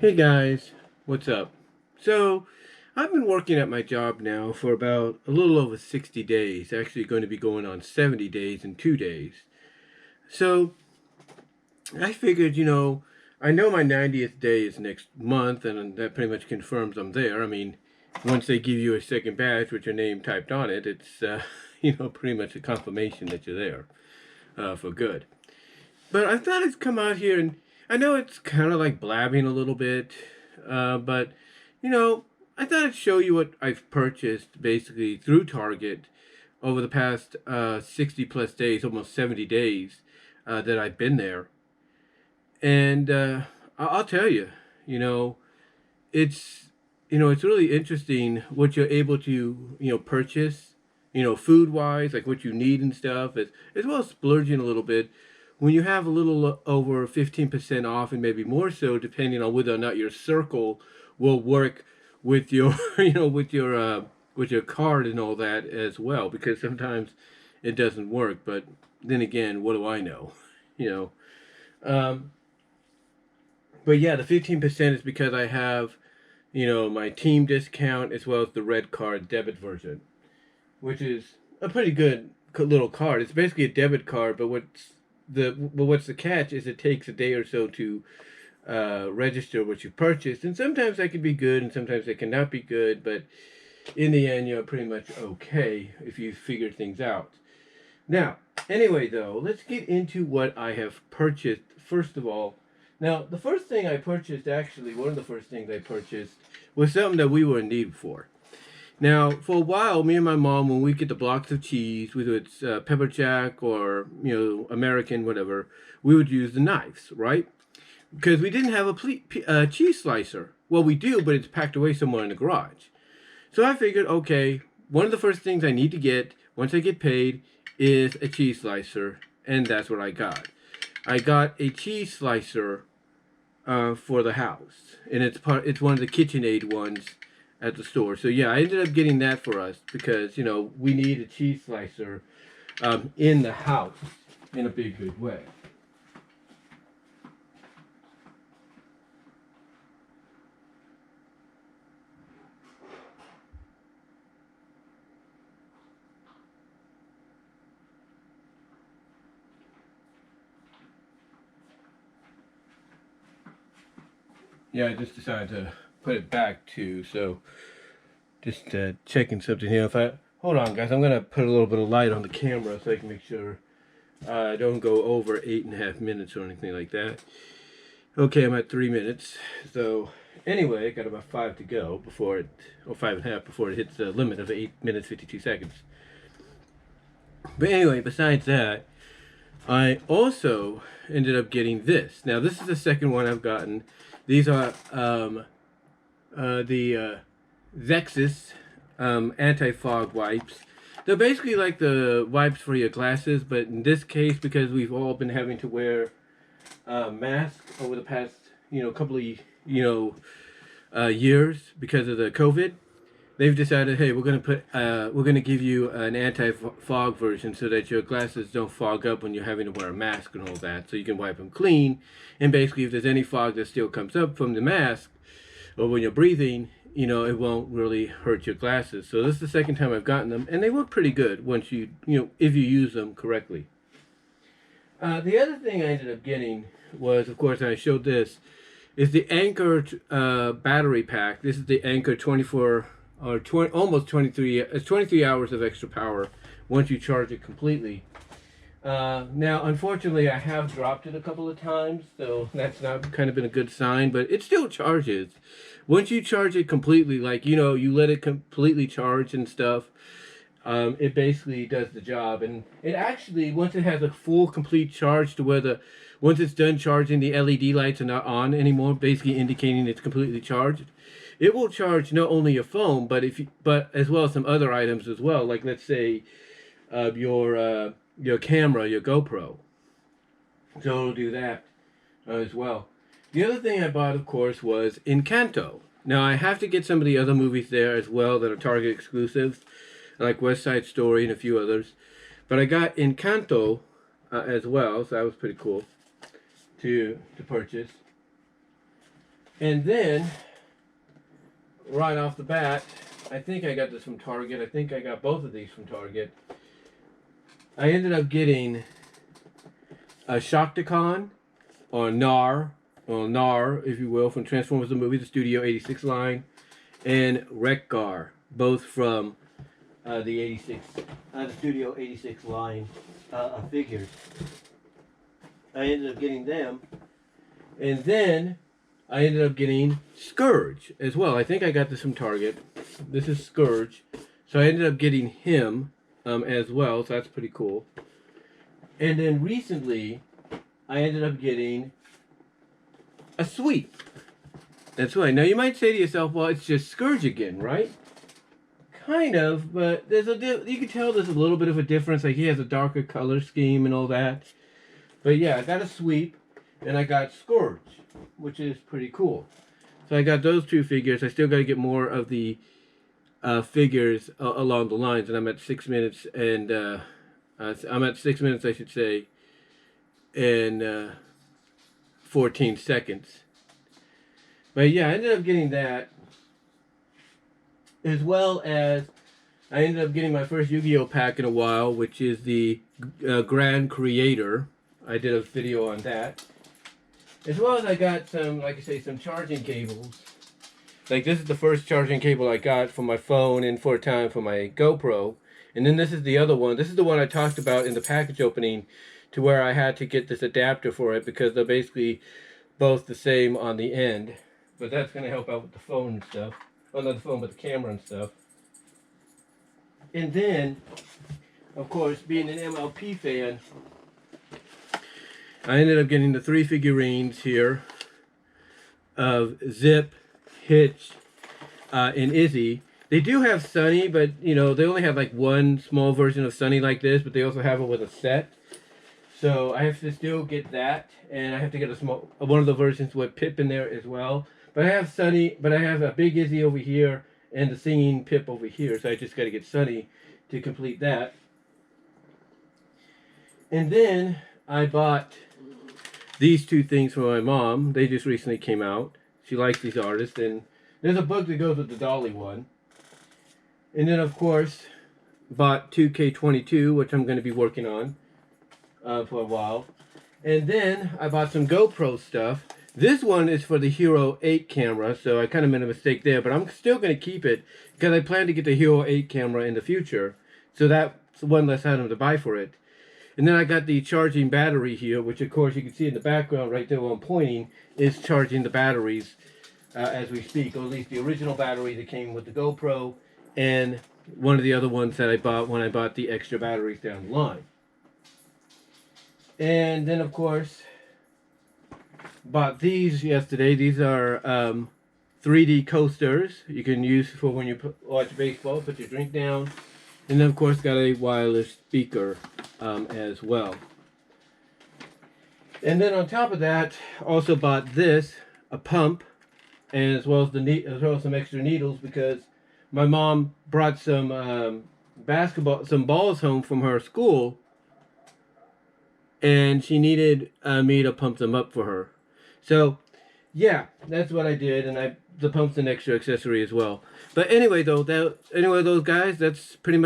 Hey guys, what's up? So, I've been working at my job now for about a little over 60 days. Actually, going to be going on 70 days in 2 days. So, I figured, I know my 90th day is next month, and that pretty much confirms I'm there. I mean, once they give you a second badge with your name typed on it, it's, pretty much a confirmation that you're there for good. But I thought I'd come out here and I know it's kind of like blabbing a little bit, but you know, I thought I'd show you what I've purchased basically through Target over the past 60 plus days, almost 70 days that I've been there. And I'll tell you, you know, it's it's really interesting what you're able to purchase, food wise, like what you need and stuff, as well as splurging a little bit when you have a little over 15% off and maybe more so, depending on whether or not your circle will work with your with your card and all that as well, because sometimes it doesn't work. But then again, what do I know? you know um, but yeah, the 15% is because I have my team discount as well as the red card debit version, which is a pretty good little card. It's basically a debit card, but what's the catch is it takes a day or so to register what you purchased, and sometimes that can be good, and sometimes it cannot be good. But in the end, you're pretty much okay if you figure things out. Now, anyway, though, let's get into what I have purchased first of all. Now, the first thing I purchased, actually, one of the first things I purchased was something that we were in need for. Now, for a while, me and my mom, when we get the blocks of cheese, whether it's pepper jack or American, whatever, we would use the knives, right? Because we didn't have a cheese slicer. Well, we do, but it's packed away somewhere in the garage. So I figured, okay, one of the first things I need to get once I get paid is a cheese slicer, and that's what I got. I got a cheese slicer for the house, and it's one of the KitchenAid ones at the store. So yeah, I ended up getting that for us because we need a cheese slicer in the house in a big good way. Yeah, I just decided to put it back too. So just checking something here. If I hold on, guys, I'm gonna put a little bit of light on the camera so I can make sure I don't go over 8.5 minutes or anything like that. Okay, I'm at 3 minutes. So anyway, I got about 5 to go before it, or 5.5 before it hits the limit of 8 minutes 52 seconds. But anyway, besides that, I also ended up getting this. Now, this is the second one I've gotten. These are the Zexus anti-fog wipes. They're basically like the wipes for your glasses, but in this case, because we've all been having to wear masks over the past, couple of, years because of the COVID, they've decided, hey, we're gonna give you an anti-fog version so that your glasses don't fog up when you're having to wear a mask and all that, so you can wipe them clean. And basically, if there's any fog that still comes up from the mask or when you're breathing, it won't really hurt your glasses. So this is the second time I've gotten them, and they work pretty good once if you use them correctly. The other thing I ended up getting was, of course, I showed this, is the Anchor battery pack. This is the Anchor 24 or 20, almost 23. It's 23 hours of extra power once you charge it completely. Now, unfortunately, I have dropped it a couple of times, so that's not kind of been a good sign, but it still charges. Once you charge it completely, like, you let it completely charge and stuff, it basically does the job. And it actually, once it has a full, complete charge to where once it's done charging, the LED lights are not on anymore, basically indicating it's completely charged. It will charge not only your phone, but but as well as some other items as well, like let's say your camera, your Gopro. So it'll do that as well. The other thing I bought, of course, was Encanto. Now I have to get some of the other movies there as well that are Target exclusives, like West Side Story and a few others. But I got Encanto as well, so that was pretty cool to purchase. And then, right off the bat, I think I got this from Target. I think I got both of these from Target. I ended up getting a Shocticon, or NAR, if you will, from Transformers the Movie, the Studio 86 line, and Wreck-Gar, both from the Studio 86 line figures. I ended up getting them, and then I ended up getting Scourge as well. I think I got this from Target. This is Scourge, so I ended up getting him as well, so that's pretty cool. And then recently, I ended up getting a sweep. That's right. Now you might say to yourself, well, it's just Scourge again, right? Kind of, but there's you can tell there's a little bit of a difference. Like he has a darker color scheme and all that. But yeah, I got a sweep and I got Scourge, which is pretty cool. So I got those two figures. I still got to get more of the figures along the lines, and I'm at 6 minutes and I'm at 6 minutes, I should say, and 14 seconds. But yeah, I ended up getting that, as well as I ended up getting my first Yu-Gi-Oh pack in a while, which is the Grand Creator. I did a video on that. As well as I got some, like I say, some charging cables. Like this is the first charging cable I got for my phone and for a time for my GoPro. And then this is the other one. This is the one I talked about in the package opening, to where I had to get this adapter for it because they're basically both the same on the end. But that's going to help out with the phone and stuff. Oh, not the phone, but the camera and stuff. And then, of course, being an MLP fan, I ended up getting the 3 figurines here of Zip, Hitch, and Izzy. They do have Sunny, but, you know, they only have like one small version of Sunny like this, but they also have it with a set. So I have to still get that, and I have to get one of the versions with Pip in there as well. But I have Sunny, but I have a big Izzy over here and the singing Pip over here, so I just got to get Sunny to complete that. And then I bought these two things for my mom. They just recently came out. She likes these artists, and there's a book that goes with the Dolly one. And then, of course, bought 2K22, which I'm going to be working on for a while. And then I bought some GoPro stuff. This one is for the Hero 8 camera, so I kind of made a mistake there, but I'm still going to keep it because I plan to get the Hero 8 camera in the future. So that's one less item to buy for it. And then I got the charging battery here, which of course you can see in the background right there where I'm pointing, is charging the batteries as we speak, or at least the original battery that came with the GoPro, and one of the other ones that I bought when I bought the extra batteries down the line. And then, of course, bought these yesterday. These are 3D coasters you can use for when you watch baseball, put your drink down. And then, of course, got a wireless speaker as well. And then on top of that, also bought this, a pump, and as well as some extra needles, because my mom brought some balls home from her school, and she needed me to pump them up for her. So, yeah, that's what I did, and the pump's an extra accessory as well. But anyway, those guys, that's pretty much